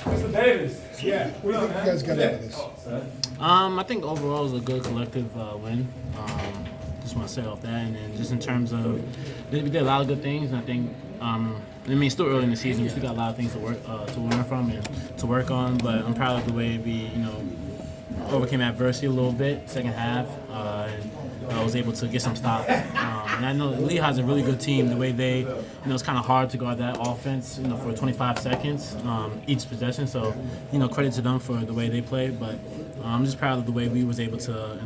Mr. Davis. Yeah. What do you think you guys got out of this? I think overall it was a good collective win. Just want to say off that, and then just in terms of we did a lot of good things. And I think it's still early in the season. We still got a lot of things to learn from and to work on. But I'm proud of the way we overcame adversity a little bit second half. And I was able to get some stops. And I know Lehigh's a really good team. The way they, it's kind of hard to guard that offense, for 25 seconds each possession. So, credit to them for the way they played. But I'm just proud of the way we was able to,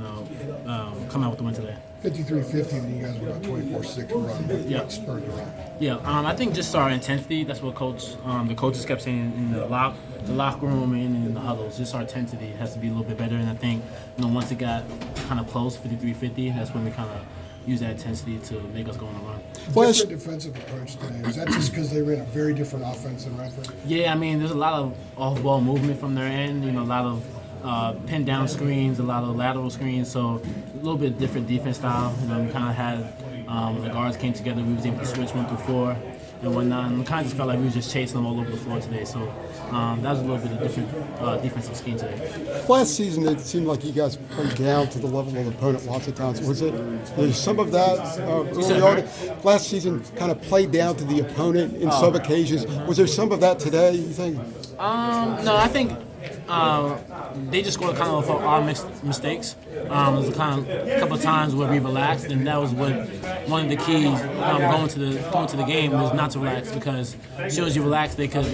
come out with the win today. 53-50, and you guys were about 24-6 run. Yeah. What spurred the run? Yeah, I think just our intensity. That's what the coaches kept saying in the locker room and in the huddles. Just our intensity has to be a little bit better. And I think, once it got kind of close, 53-50, that's when we kind of use that intensity to make us go on a run. Different defensive approach today. Was that just because they ran a very different offense than Radford? Yeah, there's a lot of off-ball movement from their end. A lot of pin down screens, a lot of lateral screens, so a little bit different defense style. We kind of had when the guards came together, we was able to switch 1 through 4 and whatnot. And we kind of just felt like we were just chasing them all over the floor today. So that was a little bit of different defensive scheme today. Last season, it seemed like you guys played down to the level of the opponent lots of times. Was some of that early on? Last season kind of played down to the opponent in some occasions. Was there some of that today, you think? No, I think they just scored kind of off our mistakes. There was a couple of times where we relaxed, and that was one of the keys going to the game was not to relax, because as soon as you relax, they could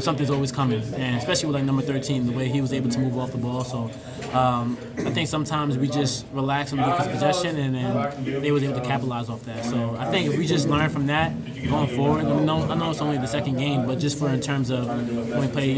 something's always coming, and especially with number 13, the way he was able to move off the ball. So I think sometimes we just relax on the defensive possession, and then they was able to capitalize off that. So I think if we just learn from that going forward, I know it's only the second game, but just in terms of when we play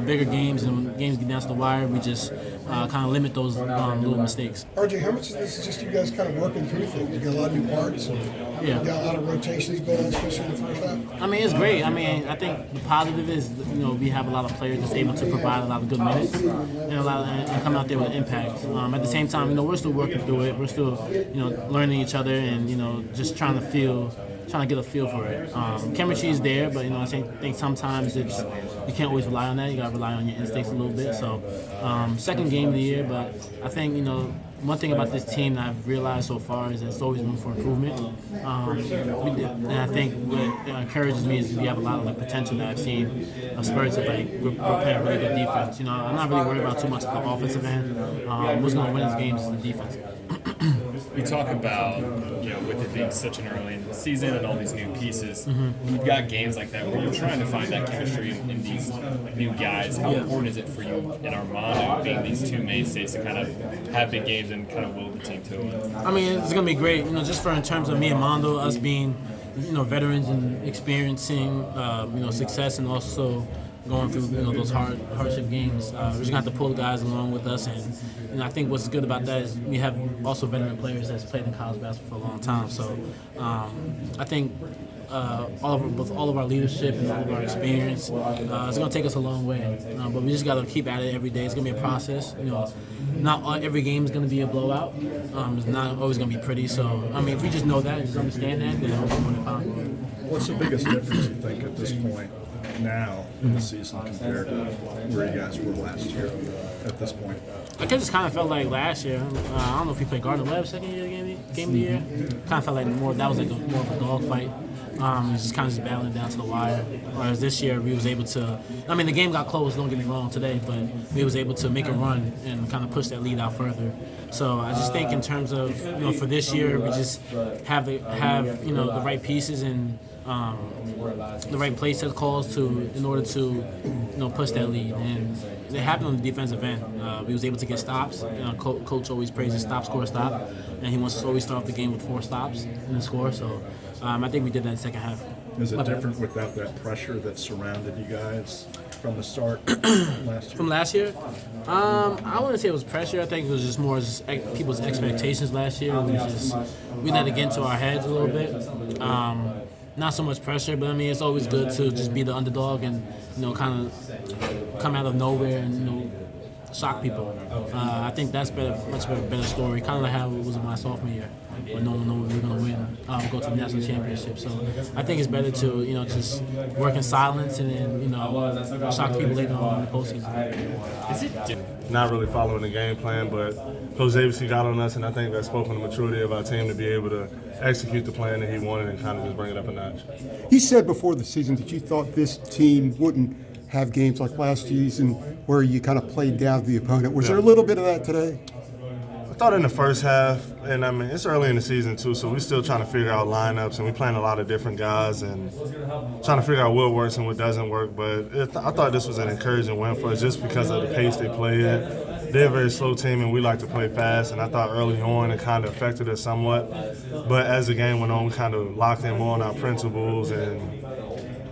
bigger games and when games get down to the wire, we just kind of limit those little mistakes. RJ, how much of this is just you guys kind of working through things? You got a lot of new parts, and you got a lot of rotations going on, especially in the first half? It's great. I think the positive is, we have a lot of players that's able to provide a lot of good minutes and come out there with impact. At the same time, we're still working through it. We're still, learning each other and, just trying to get a feel for it. Chemistry is there, but I think sometimes you can't always rely on that. You got to rely on your instincts a little bit. So, second game of the year, but I think one thing about this team that I've realized so far is that it's always room for improvement. And I think what encourages me is we have a lot of potential that I've seen of Spurs. We're playing really good defense. I'm not really worried about too much of the offensive end. What's going to win these games is the defense. We talk about, with it being such an early in the season and all these new pieces, when you've got games like that where you're trying to find that chemistry in these new guys, how important is it for you and Armando being these two mainstays to kind of have big games and kind of will the team to it? It's going to be great, just in terms of me and Armando, us being, veterans and experiencing, success and also going through those hardship games. We're just gonna have to pull the guys along with us, and I think what's good about that is we have also veteran players that's played in college basketball for a long time. So I think all of our leadership and all of our experience, it's gonna take us a long way. But we just gotta keep at it every day. It's gonna be a process. Not every game is gonna be a blowout. It's not always gonna be pretty. So if we just know that and just understand that, then we're gonna find. What's the biggest difference, you think, at this point now in the season compared to where you guys were last year at this point? I just kind of felt like last year, I don't know if we played Gardner-Webb second year game of the year. Kind of felt like more of a dogfight. It was just kind of battling down to the wire. Whereas this year we was able to, the game got close, don't get me wrong today, but we was able to make a run and kind of push that lead out further. So I just think in terms of, for this year, we just have the right pieces and the right play set calls in order to push that lead, and it happened on the defensive end. We was able to get stops. Coach always praises stop, score, stop, and he wants us to always start off the game with 4 stops in the score. So I think we did that in the second half. Is it different without that pressure that surrounded you guys from the start last year? From last year? I wouldn't say it was pressure. I think it was just more people's expectations last year. We let it get into our heads a little bit. Not so much pressure, but it's always good to just be the underdog and kind of come out of nowhere and shock people. I think that's much better story. Kind of like how it was in my sophomore year, when no one knew we were going to win, go to the national championship. So I think it's better to just work in silence and then shock people later on in the postseason. Is it not really following the game plan, but Coach Davis, he got on us, and I think that spoke on the maturity of our team to be able to execute the plan that he wanted and kind of just bring it up a notch. You said before the season that you thought this team wouldn't have games like last season where you kind of played down to the opponent. Was there a little bit of that today? I thought in the first half, and I mean, it's early in the season too, so we're still trying to figure out lineups, and we're playing a lot of different guys and trying to figure out what works and what doesn't work. But I thought this was an encouraging win for us just because of the pace they play at. They're a very slow team, and we like to play fast, and I thought early on it kind of affected us somewhat. But as the game went on, we kind of locked in more on our principles and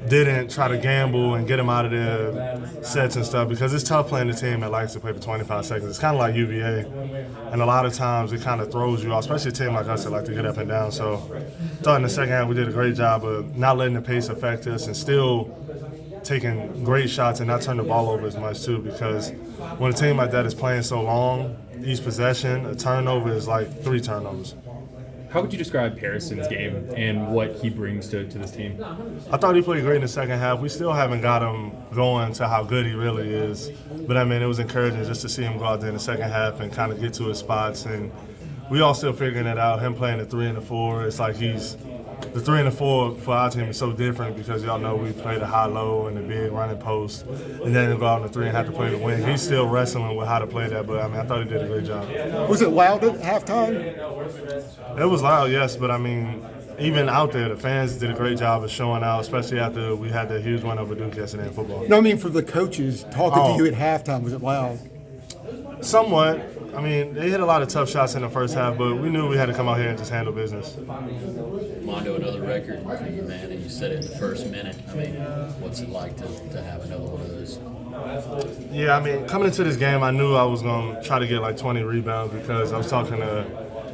didn't try to gamble and get them out of their sets and stuff, because it's tough playing a team that likes to play for 25 seconds. It's kind of like UVA, and a lot of times it kind of throws you off, especially a team like us that like to get up and down. So I thought in the second half we did a great job of not letting the pace affect us and still taking great shots and not turning the ball over as much too, because when a team like that is playing so long, each possession, a turnover is like 3 turnovers. How would you describe Harrison's game and what he brings to this team? I thought he played great in the second half. We still haven't got him going to how good he really is. But, I mean, it was encouraging just to see him go out there in the second half and kind of get to his spots. And we all still figuring it out. Him playing the 3 and the 4, it's like the 3 and the 4 for our team is so different because y'all know we play the high-low and the big running post. And then go out in the 3 and have to play the wing. He's still wrestling with how to play that, but, I mean, I thought he did a great job. Was it loud at halftime? It was loud, yes, but I mean, even out there, the fans did a great job of showing out, especially after we had that huge win over Duke yesterday in football. No, I mean for the coaches talking to you at halftime, was it loud? Somewhat. I mean, they hit a lot of tough shots in the first half, but we knew we had to come out here and just handle business. Armando, another record for you, man, and you said it in the first minute. I mean, what's it like to have another one of those? Yeah, I mean, coming into this game, I knew I was going to try to get like 20 rebounds because I was talking to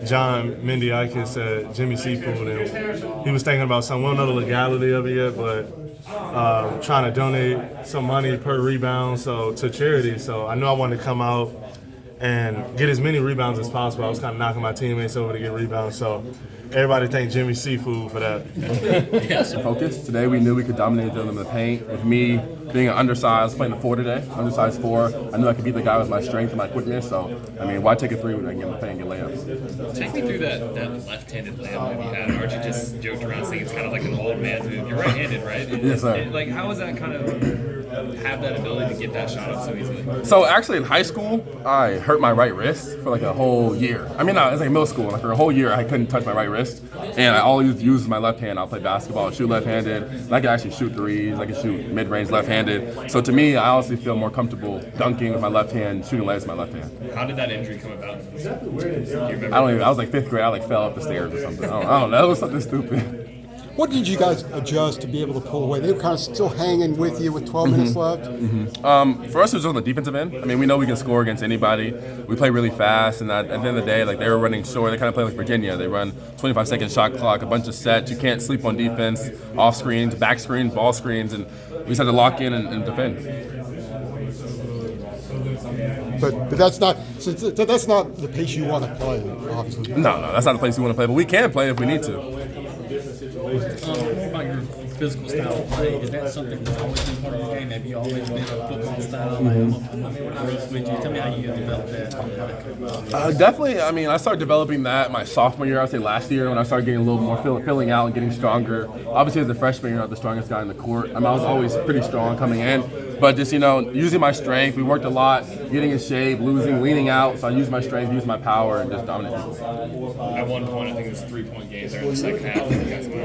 John Mendiakis at Jimmy Seafood, and he was thinking about something. We don't know the legality of it yet, but trying to donate some money per rebound to charity. So I knew I wanted to come out and get as many rebounds as possible. I was kind of knocking my teammates over to get rebounds. So everybody thank Jimmy Seafood for that. Yes. Focus. Today we knew we could dominate them in the paint. With me being an undersized, playing the 4 today, undersized 4, I knew I could beat the guy with my strength and my quickness. So, I mean, why take a 3 when I can get in the paint and get layups? Take me through that left-handed layup move you had. Archie just joked around saying it's kind of like an old man move. You're right-handed, right? Yes, sir. Like, how is that kind of have that ability to get that shot up so easily? So actually in high school, I hurt my right wrist for like a whole year. I mean, no, it was like middle school. Like for a whole year, I couldn't touch my right wrist. And I always used my left hand. I'll play basketball and shoot left-handed. And I can actually shoot threes. I can shoot mid-range left-handed. So to me, I honestly feel more comfortable dunking with my left hand, shooting legs with my left hand. How did that injury come about? Do you remember? I was like 5th grade. I like fell up the stairs or something. I don't know. It was something stupid. What did you guys adjust to be able to pull away? They were kind of still hanging with you with 12 minutes left. For us, it was on the defensive end. I mean, we know we can score against anybody. We play really fast, and at the end of the day, like they were running short. They kind of play like Virginia. They run 25-second shot clock, a bunch of sets. You can't sleep on defense, off screens, back screens, ball screens, and we just had to lock in and defend. But that's not the pace you want to play, obviously. No, that's not the place we want to play, but we can play if we need to. More about your physical style of play. Is that something that's always been part of your game? Have you always been a football style? Tell me how you developed that. Definitely. I mean, I started developing that my sophomore year. I would say last year when I started getting a little more filling out and getting stronger. Obviously, as a freshman, you're not the strongest guy in the court. I mean, I was always pretty strong coming in, but just using my strength. We worked a lot, getting in shape, leaning out. So I used my strength, used my power, and just dominate people. At one point, I think it was 3-point game there in the second half.